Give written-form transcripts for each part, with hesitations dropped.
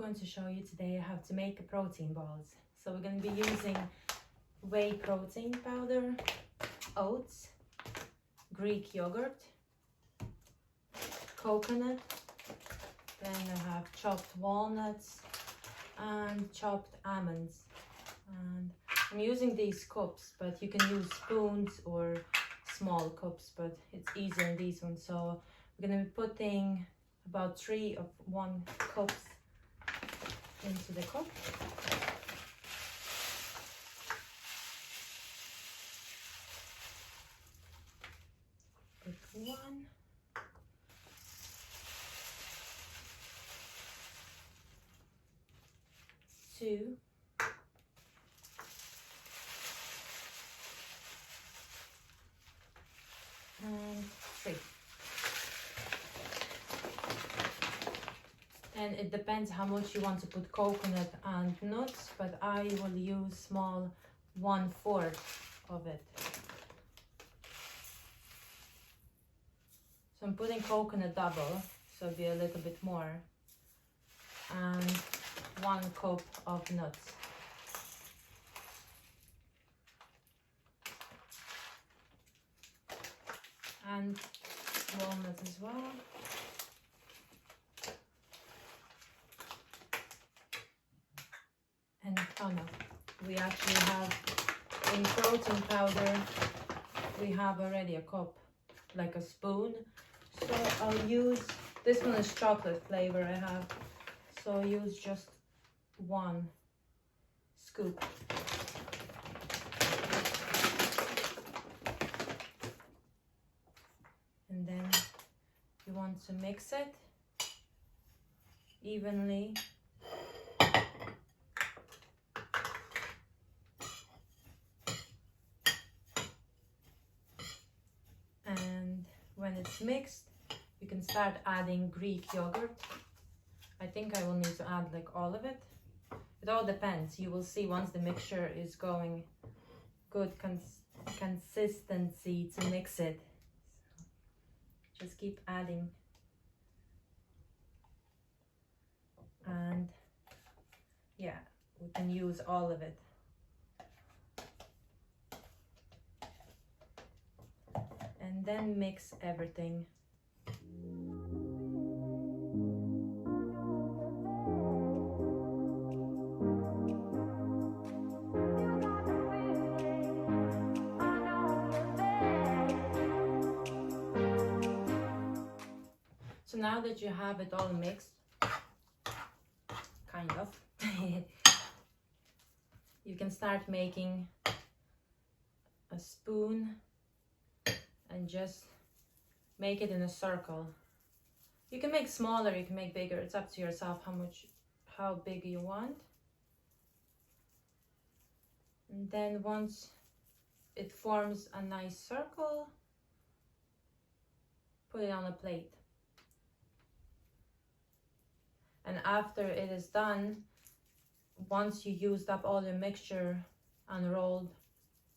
going to show you today how to make protein balls. So we're going to be using whey protein powder, oats, Greek yogurt, coconut, then I have chopped walnuts and chopped almonds. And I'm using these cups, but you can use spoons or small cups, but it's easier in these ones. So we're going to be putting about 3 of 1 cups into the cup. Put 1, 2, and 3. And it depends how much you want to put coconut and nuts, but I will use small 1/4 of it. So I'm putting coconut double, so it'll be a little bit more, and 1 cup of nuts. And walnuts as well. And oh no, we actually have in protein powder, we have already a cup, like a spoon. So I'll use, this one is chocolate flavor I have, so I'll use just 1 scoop. And then you want to mix it evenly. And when it's mixed, you can start adding Greek yogurt. I think I will need to add like all of it. It all depends. You will see once the mixture is going good consistency to mix it. So just keep adding. And yeah, we can use all of it. And then mix everything. So now that you have it all mixed, kind of, you can start making a spoon and just make it in a circle. You can make smaller, you can make bigger. It's up to yourself how big you want. And then once it forms a nice circle, put it on a plate. And after it is done, once you used up all your mixture and rolled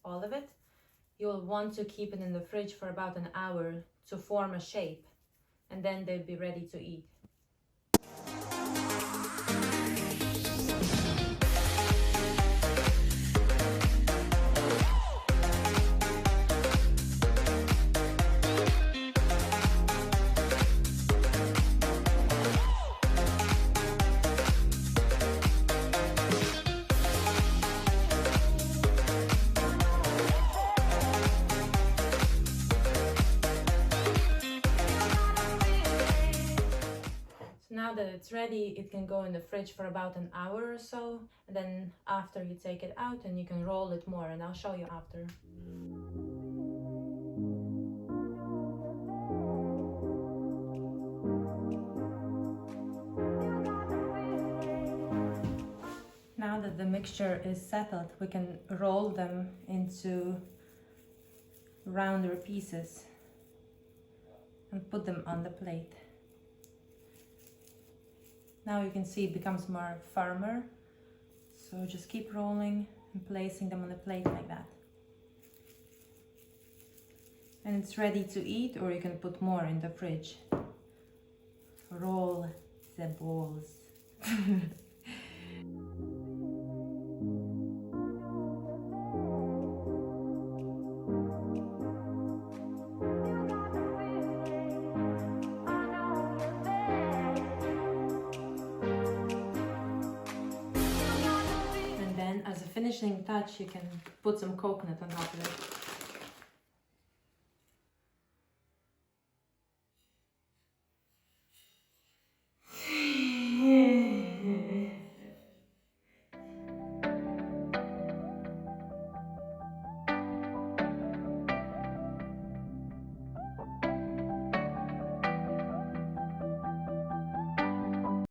all of it, you'll want to keep it in the fridge for about an hour to form a shape, and then they'll be ready to eat. Now that it's ready, it can go in the fridge for about an hour or so, and then after you take it out and you can roll it more, and I'll show you after. Now that the mixture is settled, we can roll them into rounder pieces and put them on the plate. Now you can see it becomes more firmer, so just keep rolling and placing them on the plate like that. And it's ready to eat, or you can put more in the fridge. Roll the balls. And then as a finishing touch, you can put some coconut on top of it.